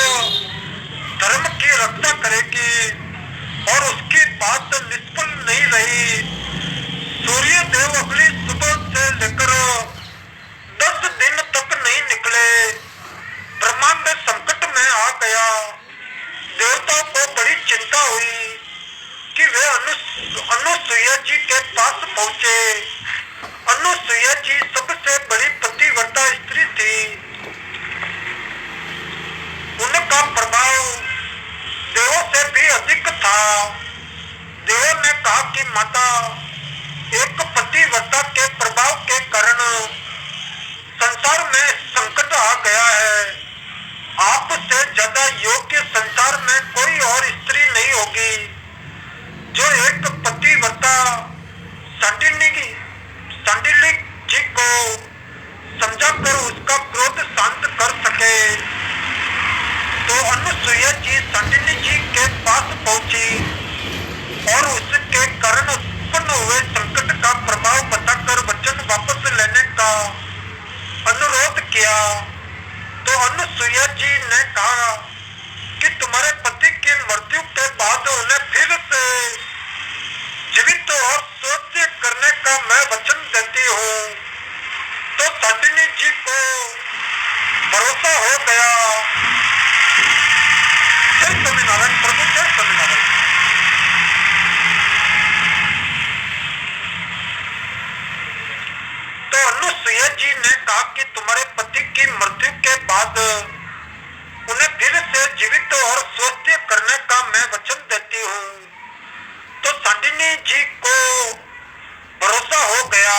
धर्म की रक्षा करेगी और उसकी बात निष्फल नहीं रही। सूर्य देव अगली सुबह से लेकर 10 दिन तक नहीं निकले। ब्रह्मांड संकट में आ गया। देवताओं को बड़ी चिंता हुई कि वे अनुसुईया जी के पास पहुंचे। अनुसुईया जी सबसे बड़ी पतिव्रता स्त्री थी। उनका प्रभाव देवों से भी अधिक था। देवों ने कहा कि माता, एक पतिव्रता के प्रभाव के कारण संसार में संकट आ गया है। आपसे ज्यादा योग्य संसार में कोई और स्त्री नहीं होगी जो एक पतिव्रता सांडिली जी को समझाकर उसका क्रोध शांत कर सके। तो अनुसुईया जी सांडिली जी के पास पहुंची और उसके कारण उत्पन्न हुए संकट का प्रभाव बताकर वचन वापस लेने का अनुरोध किया। तो अनुसुईया जी ने कहा कि तुम्हारे पति की मृत्यु के बाद उन्हें फिर से जीवित और स्वच्छ करने का मैं वचन देती हूँ। तो सांडिनी जी को भरोसा हो गया। जय स्वामीनारायण प्रभु, जय स्वामीनारायण। तो अनुसुईया जी ने कहा कि तुम्हारे पति की मृत्यु के बाद उन्हें फिर से जीवित और स्वस्थ करने का मैं वचन देती हूँ। तो सांडिनी जी को भरोसा हो गया।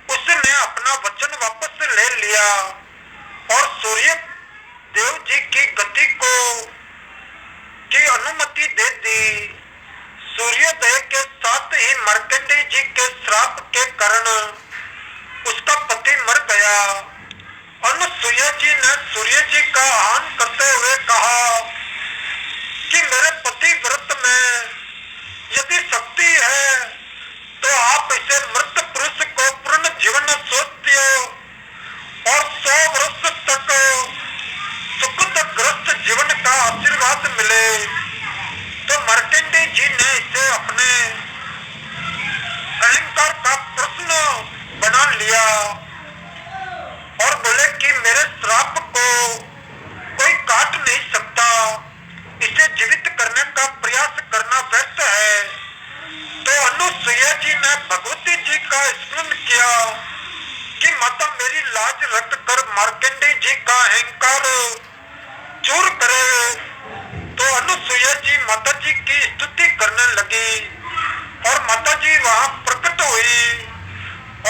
उसने अपना वचन वापस ले लिया और सूर्य देव जी की गति को की अनुमति दे दी। सूर्योदय के साथ ही मार्कंडेय जी के श्राप के कारण उसका पति मर गया। अनुसुईया जी ने सूर्य जी का आह्वान करते हुए कहा कि मेरे पति व्रत में यदि शक्ति है तो आप इसे मृत पुरुष को पूर्ण जीवन स्वस्थ और 100 वर्ष तक सुखदग्रस्त जीवन का आशीर्वाद मिले। तो मार्कंडेय जी ने इसे अपने अहंकार का प्रश्न बना लिया और बोले कि मेरे श्राप को कोई काट नहीं सकता, इसे जीवित करने का प्रयास करना व्यर्थ है। तो अनुसुईया जी ने भगवती जी का स्मरण किया कि माता मेरी लाज रख कर मार्कंडेय जी का अहंकार चूर करे। तो अनुसुईया जी माता जी की स्तुति करने लगी और माता जी वहां प्रकट हुई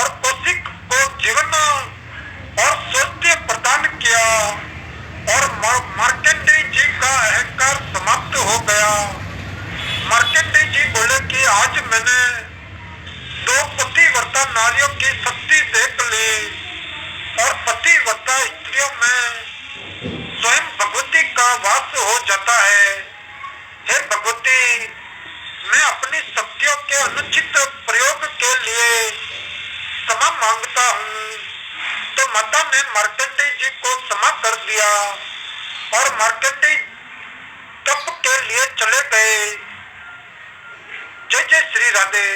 और कौशिक को जीवन और स्वास्थ्य प्रदान किया और मार्कंडेय जी का अहंकार समाप्त हो गया। मार्कंडेय जी बोले कि आज मैंने 2 पतिव्रता नारियों की शक्ति देख ली और पतिव्रता स्त्रियों में स्वयं भगवती का वास हो जाता है। हे भगवती, मैं अपनी शक्तियों के अनुचित प्रयोग के लिए मांगता हूँ। तो माता ने मार्कंडेय जी को क्षमा कर दिया और मार्कंडेय तप के लिए चले गए। जय जय श्री राधे।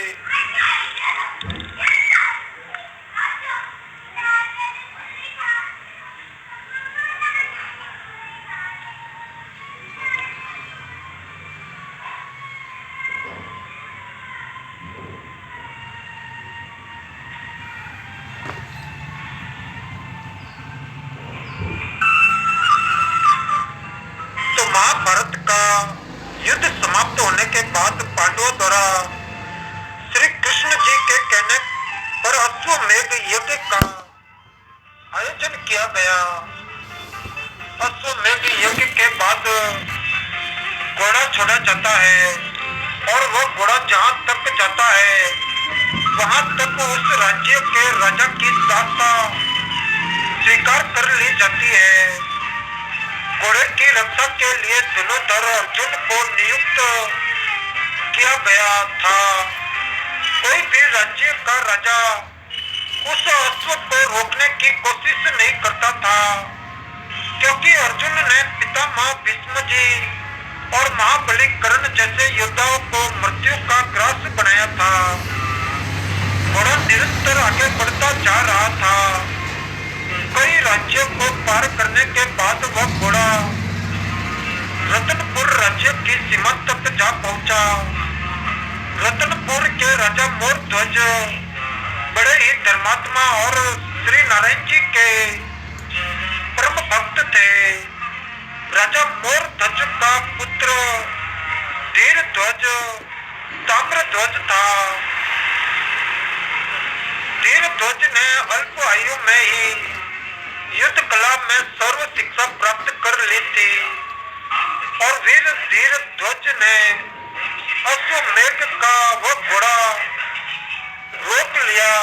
तो महाभारत का युद्ध समाप्त होने के बाद पांडवों द्वारा श्री कृष्ण जी के कहने पर अश्वमेध यज्ञ का आयोजन किया गया। अश्वमेध यज्ञ के बाद घोड़ा छोड़ा जाता है और वह घोड़ा जहाँ तक जाता है वहां तक उस राज्य के राजा की दास्ता स्वीकार कर ली जाती है। घोड़े की रक्षा के लिए धनुधर अर्जुन को नियुक्त किया गया था। कोई भी राज्य का राजा उस अश्व को रोकने की कोशिश नहीं करता था, क्योंकि अर्जुन ने पितामह भीष्म जी और महाबली कर्ण जैसे योद्धाओं को मृत्यु का ग्रास बनाया था। घोड़ा निरंतर आगे बढ़ता जा रहा था। कई राज्यों को पार करने के बाद वह घोड़ा रतनपुर राज्य की सीमा तक जा पहुंचा। रतनपुर के राजा मोरध्वज बड़े ही धर्मात्मा और श्री नारायण जी के परम भक्त थे। राजा मोरध्वज का पुत्र धीरध्वज ताम्रध्वज था। धीरध्वज ने अल्प आयु में ही युद्ध कला में सर्व शिक्षा प्राप्त कर ली थी और वीर धीरध्वज ने अश्वमेध का वह घोड़ा रोक लिया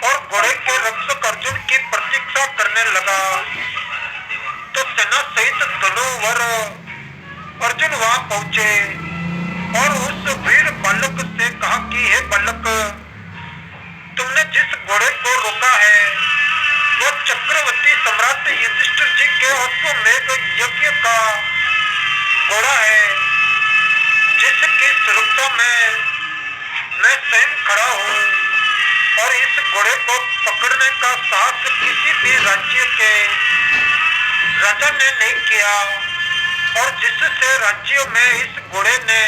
और घोड़े के रक्षक अर्जुन की प्रतीक्षा करने लगा। तो सेना सहित धनुवर अर्जुन वहां पहुंचे और उस वीर बालक से कहा कि हे बालक, तुमने जिस घोड़े को रोका है वह चक्रवर्ती सम्राट युधिष्ठिर जी के अश्वमेध यज्ञ का घोड़ा है, जिसकी सुरक्षा में मैं स्वयं खड़ा हूँ। और इस घोड़े को पकड़ने का साहस किसी भी राज्य के राजा ने नहीं किया और जिससे राज्यों में इस घोड़े ने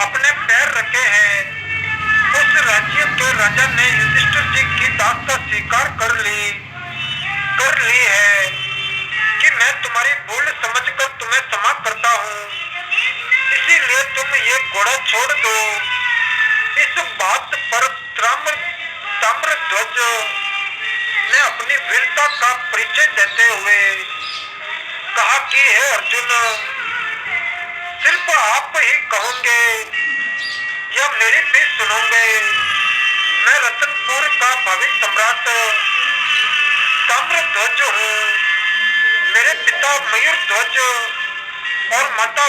अपने पैर रखे हैं, उस राज्य के राजा ने युधिष्ठिर जी की दास्ता स्वीकार कर ली है कि मैं तुम्हारी भूल समझकर तुम्हें क्षमा करता हूँ, इसीलिए तुम ये घोड़ा छोड़ दो। इस बात पर ताम्रध्वज ने अपनी वीरता का परिचय देते हुए कहा कि हे अर्जुन, सिर्फ आप ही कहोगे या मेरी भी सुनोगे? मैं रतनपुर का भावी सम्राट ताम्रध्वज हूँ। मेरे पिता मयूरध्वज और माता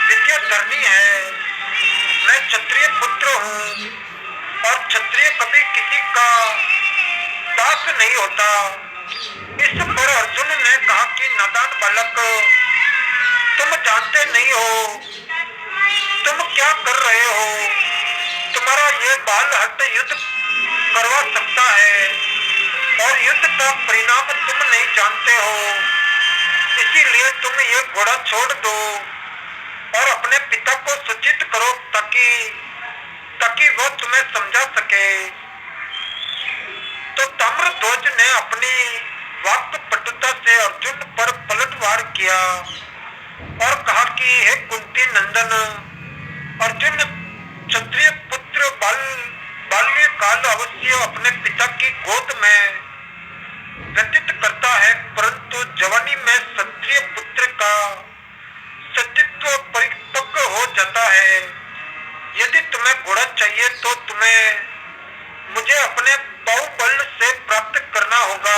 विद्याधरणी है। मैं क्षत्रिय पुत्र हूँ और क्षत्रिय कभी किसी का दास नहीं होता। इस पर अर्जुन ने कहा कि नादान बालक, तुम जानते नहीं हो तुम क्या कर रहे हो। तुम्हारा ये बाल हट युद्ध करवा सकता है और युद्ध का परिणाम तुम नहीं जानते हो, इसीलिए तुम ये घोड़ा छोड़ दो और अपने पिता को सूचित करो ताकि वह तुम्हें समझा सके। तो ताम्रध्वज ने अपनी वाक्पटुता से अर्जुन पर पलटवार किया और कहा कि हे कुंती नंदन, अर्जुन क्षत्रिय पुत्र बाल्यकाल अवश्य अपने पिता की गोद में व्यतीत करता है, परंतु जवानी में क्षत्रिय पुत्र का सतीत्व परिपक्व हो जाता है। यदि तुम्हें घोड़ा चाहिए तो तुम्हें मुझे अपने बाहुबल से प्राप्त करना होगा।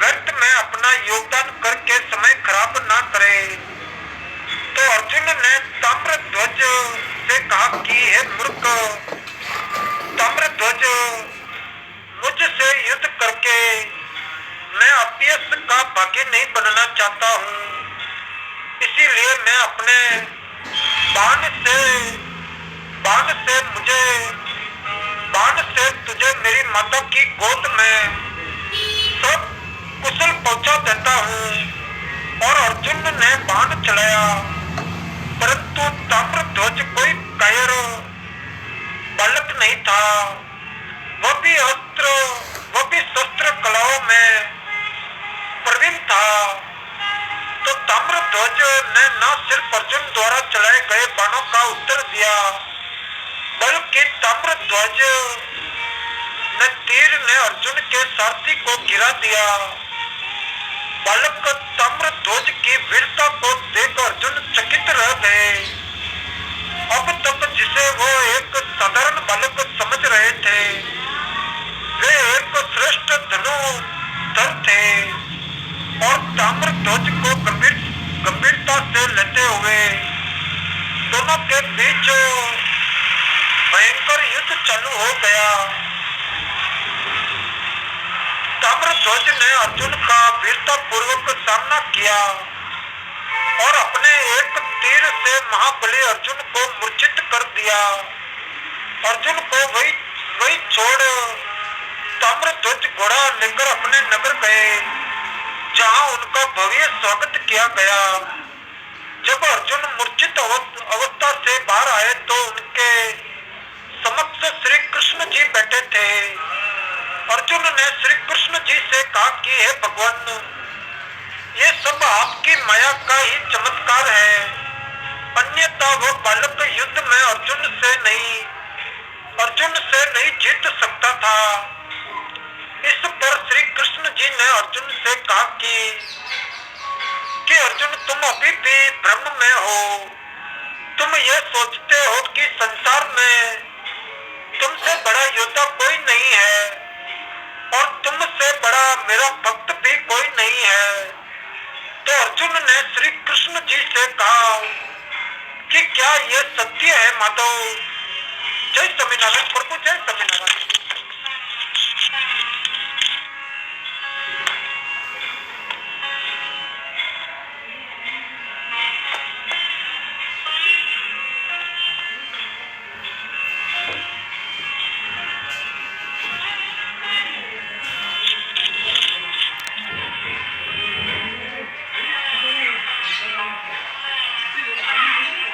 व्यर्थ में अपना योगदान करके समय खराब ना करे। तो अर्जुन ने ताम्रध्वज से कहा कि हे मूर्ख, मुझसे युद्ध करके मैं अपयश का भागी नहीं बनना चाहता हूँ। इसीलिए मैं अपने बाण से तुझे मेरी माता की गोद में सब कुशल पहुंचा देता हूँ। और अर्जुन ने बाण चलाया, परंतु ताम्रध्वज कोई कायर बालक नहीं था। वह भी शस्त्र कलाओं में प्रवीण था। तो ताम्रध्वज ने न सिर्फ अर्जुन द्वारा चलाए गए बाणों का उत्तर दिया, बल्कि ताम्रध्वज ने तीर ने अर्जुन के सारथी को गिरा दिया। बालक ताम्रध्वज की वीरता को देख अर्जुन चकित रह गए। अब तक जिसे वो एक साधारण बालक समझ रहे थे, वे एक श्रेष्ठ धनुर्धर थे। और ताम्रध्वज को गंभीरता से लेते हुए दोनों के बीच भयंकर युद्ध चालू हो गया। ताम्रध्वज ने अर्जुन का वीरतापूर्वक सामना किया और अपने एक तीर से महाबली अर्जुन को मूर्छित कर दिया। अर्जुन को वही छोड़ ताम्रध्वज घोड़ा लेकर अपने नगर गए, जहां उनका भव्य स्वागत किया गया। जब अर्जुन मूर्छित अवस्था से बाहर आए तो उनके समक्ष श्री कृष्ण जी बैठे थे। अर्जुन ने श्री कृष्ण जी से कहा कि हे भगवान, ये सब आपकी माया का ही चमत्कार है, अन्यथा वो बालक युद्ध में अर्जुन से नहीं जीत सकता था। इस पर श्री कृष्ण जी ने अर्जुन से कहा कि अर्जुन, तुम अभी भी भ्रम में हो। तुम ये सोचते हो कि संसार में तुमसे बड़ा योद्धा कोई नहीं है और तुमसे बड़ा मेरा भक्त भी कोई नहीं है। तो अर्जुन ने श्री कृष्ण जी से कहा कि क्या ये सत्य है माधव? जय स्वामीनारायण प्रभु, जय स्वामीनारायण।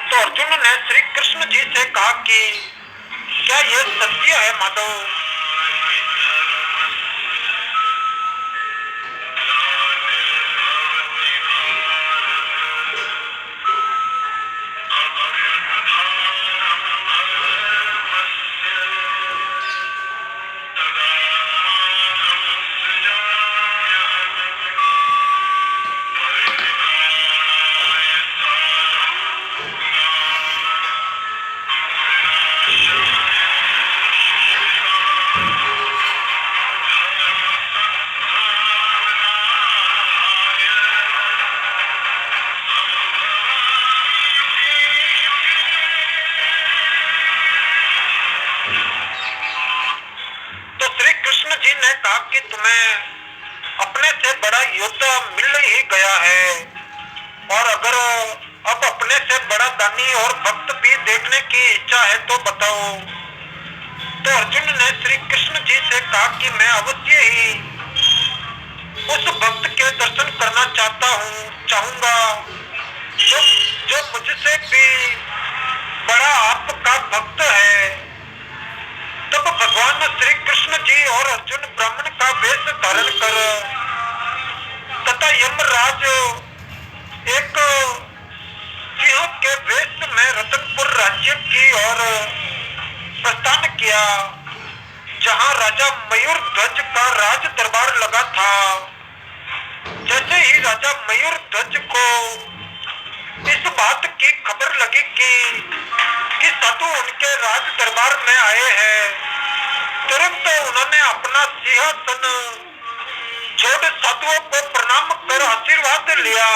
तो अर्जुन ने श्री कृष्ण जी से कहा कि क्या यह सत्य है माधव? कि तुम्हें अपने से बड़ा योद्धा मिल ही गया है, और अगर अब अपने से बड़ा दानी और भक्त भी देखने की इच्छा है तो बताओ। तो अर्जुन ने श्री कृष्ण जी से कहा कि मैं अवश्य ही उस भक्त के दर्शन करना चाहूंगा जो मुझसे भी बड़ा आपका भक्त है। तब भगवान श्री कृष्ण जी और अर्जुन ब्राह्मण का वेश धारण कर तथा यमराज एक सिंह के वेश में रतनपुर राज्य की ओर प्रस्थान किया, जहां राजा मयूर ध्वज का राज दरबार लगा था। जैसे ही राजा मयूर ध्वज को इस बात की खबर लगी कि साधु उनके राज दरबार में आए हैं, तुरंत उन्होंने अपना सिंहासन छोड़ साधुओं को प्रणाम कर आशीर्वाद लिया।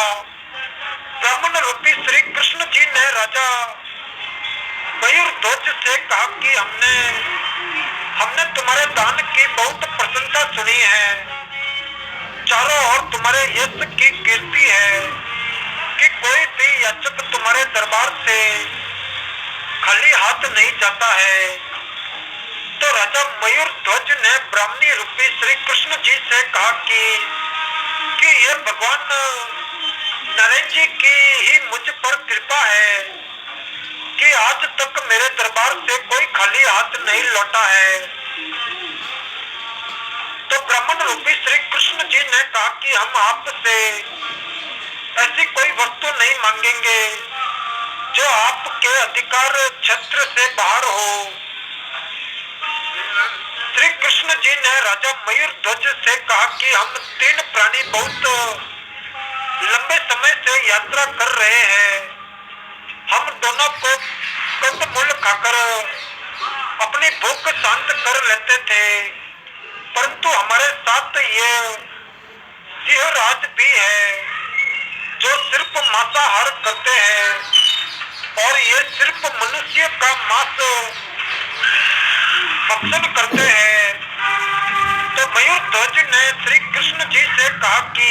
ब्राह्मण रूपी श्री कृष्ण जी ने राजा मयूर ध्वज से कहा कि हमने तुम्हारे दान की बहुत प्रशंसा सुनी है। चारों ओर तुम्हारे यश की कीर्ति है कि कोई भी याचक तुम्हारे दरबार से खाली हाथ नहीं जाता है। तो राजा मयूर ध्वज ने ब्राह्मणी रूपी श्री कृष्ण जी से कहा कि ये भगवान नारायण जी की ही मुझ पर कृपा है कि आज तक मेरे दरबार से कोई खाली हाथ नहीं लौटा है। तो ब्राह्मण रूपी श्री कृष्ण जी ने कहा कि हम आपसे ऐसी कोई वस्तु नहीं मांगेंगे जो आपके अधिकार क्षेत्र से बाहर हो। श्री कृष्ण जी ने राजा मयूर ध्वज से कहा कि हम तीन प्राणी बहुत लंबे समय से यात्रा कर रहे हैं। हम दोनों को कंदमूल खाकर अपनी भूख शांत कर लेते थे, परंतु हमारे साथ ये सिंहराज भी है जो सिर्फ मांसाहार करते हैं और ये सिर्फ मनुष्य का मांस भक्षण करते हैं। तो मयूर ध्वज ने श्री कृष्ण जी से कहा कि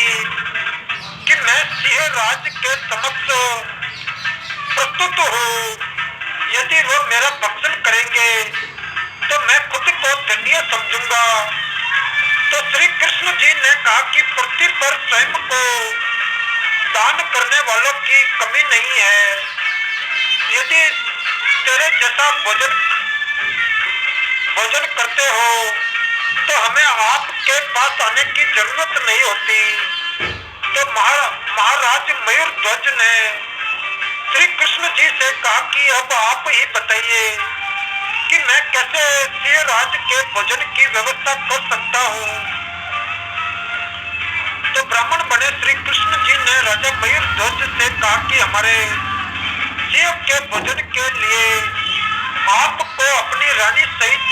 मैं सिंहराज के समक्ष प्रस्तुत हूँ। यदि वो मेरा भक्षण करेंगे तो मैं खुद को धन्य समझूंगा। तो श्री कृष्ण जी ने कहा कि पृथ्वी पर स्वयं को दान करने वालों की कमी नहीं है। यदि तेरे जैसा भोजन करते हो तो हमें आपके पास आने की जरूरत नहीं होती। तो महाराज मयूर ध्वज ने श्री कृष्ण जी से कहा कि अब आप ही बताइए कि मैं कैसे सिंहराज के भोजन की व्यवस्था कर सकता हूँ। तो ब्राह्मण बने श्री कृष्ण जी ने राजा मयूर ध्वज से कहा कि हमारे सिंह के भोजन के लिए आपको अपनी रानी सहित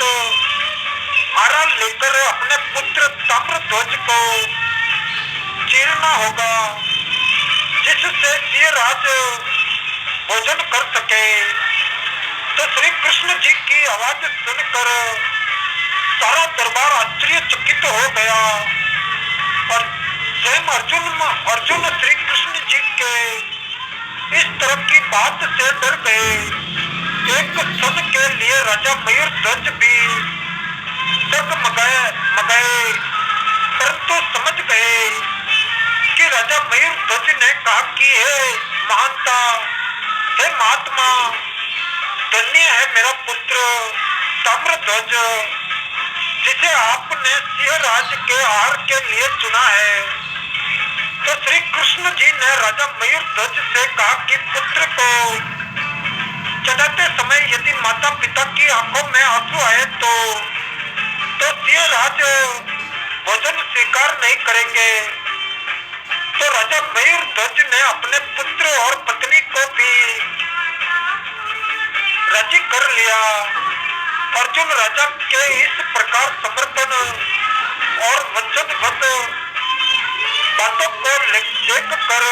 आरा लेकर अपने पुत्र ताम्रध्वज को चीरना होगा, जिससे सिंहराज भोजन कर सके। तो श्री कृष्ण जी की आवाज सुनकर सारा दरबार आश्चर्यचकित हो गया और स्वयं अर्जुन श्री कृष्ण जी के इस तरह की बात से डर गए। एक क्षण के लिए राजा मयूर ध्वज भी डगमगाए, परंतु समझ गए कि राजा मयूर ध्वज ने कहा कि हे महानता, हे महात्मा, धन्य है मेरा पुत्र ताम्रध्वज, जिसे आपने सिंहराज के आहार के लिए चुना है। तो श्री कृष्ण जी ने राजा मयूर ध्वज से कहा कि पुत्र को चढ़ाते समय यदि माता पिता की आंखों में आंसू आए तो सिंहराज भोजन स्वीकार नहीं करेंगे। तो राजा मयूर ध्वज ने अपने पुत्र और पत्नी को भी राजी कर लिया। अर्जुन राजा के इस प्रकार समर्पण और वचनबद्ध बातों को देख कर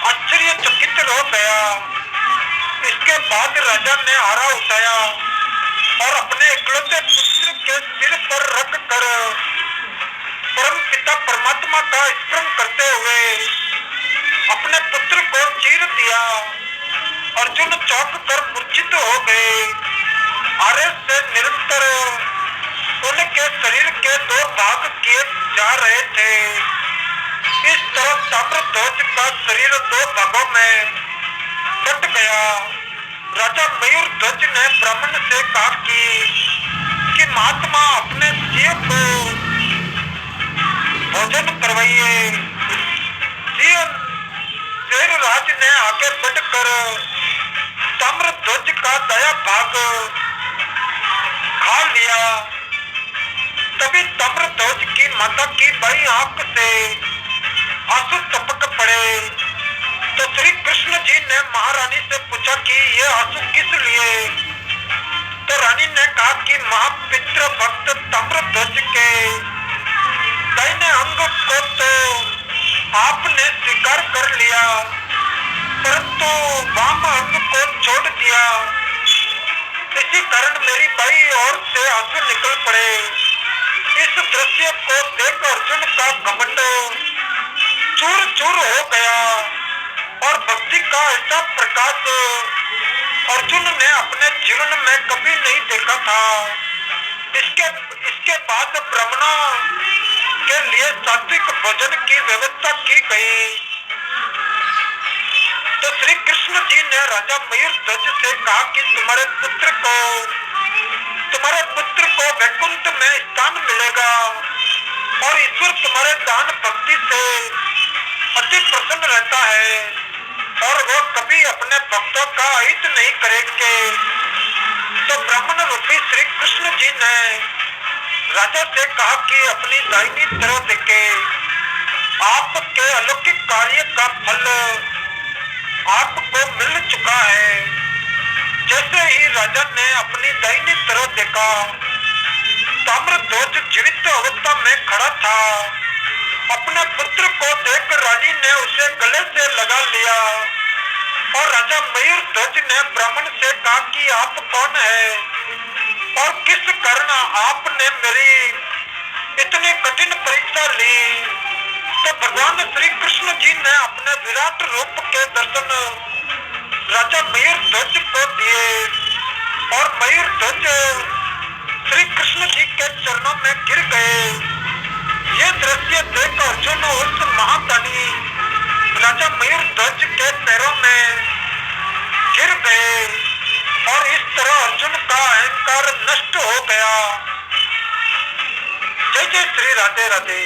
आश्चर्यचकित हो गया। इसके बाद राजा ने आरा उठाया और अपने इकलौते पुत्र के सिर पर रख कर परम पिता परमात्मा का स्मरण करते हुए अपने पुत्र को चीर दिया। अर्जुन चौंक कर मूर्छित हो गए। आरे से निरंतर उनके शरीर के दो भाग किए जा रहे थे। इस तरह ताम्रध्वज का शरीर दो भागों में बट गया। राजा मयूर ध्वज ने ब्राह्मण से कहा कि महात्मा अपने सिंह को भोजन करवाइए। सिंहराज ने आगे बढ़कर ताम्रध्वज का दाया भाग खा लिया। तभी ताम्रध्वज की माता की बाई आंख से आंसू टपक पड़े। तो श्री कृष्ण जी ने महारानी से पूछा कि ये आंसू किस लिए। तो रानी ने कहा कि महापित्र भक्त ताम्रध्वज के दाहिने अंग को तो आपने स्वीकार कर लिया, परंतु वाम अंग को छोड़ दिया। इसी कारण मेरी बाई ओर से आंसू निकल पड़े। इस दृश्य को देख अर्जुन का घमंड चूर चूर हो गया और भक्ति का ऐसा प्रकाश अर्जुन ने अपने जीवन में कभी नहीं देखा था। इसके इसके बाद ब्राह्मणों के लिए सात्विक भोजन की व्यवस्था की गई। तो श्री कृष्ण जी ने राजा मयूरध्वज से कहा कि तुम्हारे पुत्र को वैकुंठ में स्थान मिलेगा और ईश्वर तुम्हारे दान भक्ति से अति प्रसन्न रहता है और वो कभी अपने भक्तों का अहित नहीं करेंगे। तो ब्राह्मण रूपी श्री कृष्ण जी ने राजा से कहा कि अपनी दाहिनी तरफ देखे आपके अलौकिक कार्य का फल आपको मिल चुका है। जैसे ही राजा ने अपनी दाहिनी तरफ देखा, ताम्रध्वज जीवित अवस्था में खड़ा था। अपने पुत्र को देख रानी ने उसे गले से लगा लिया और राजा मयूरध्वज ने ब्राह्मण से कहा कि आप कौन है और किस कारण आपने मेरी इतनी कठिन परीक्षा ली। तो भगवान श्री कृष्ण जी ने अपने विराट रूप के दर्शन राजा मयूरध्वज को दिए और मयूरध्वज श्री कृष्ण जी के चरणों में गिर गए। ये दृश्य देख अर्जुन उस महादानी राजा मयूरध्वज के पैरों में गिर गए और इस तरह अर्जुन का अहंकार नष्ट हो गया। जय जय श्री राधे राधे।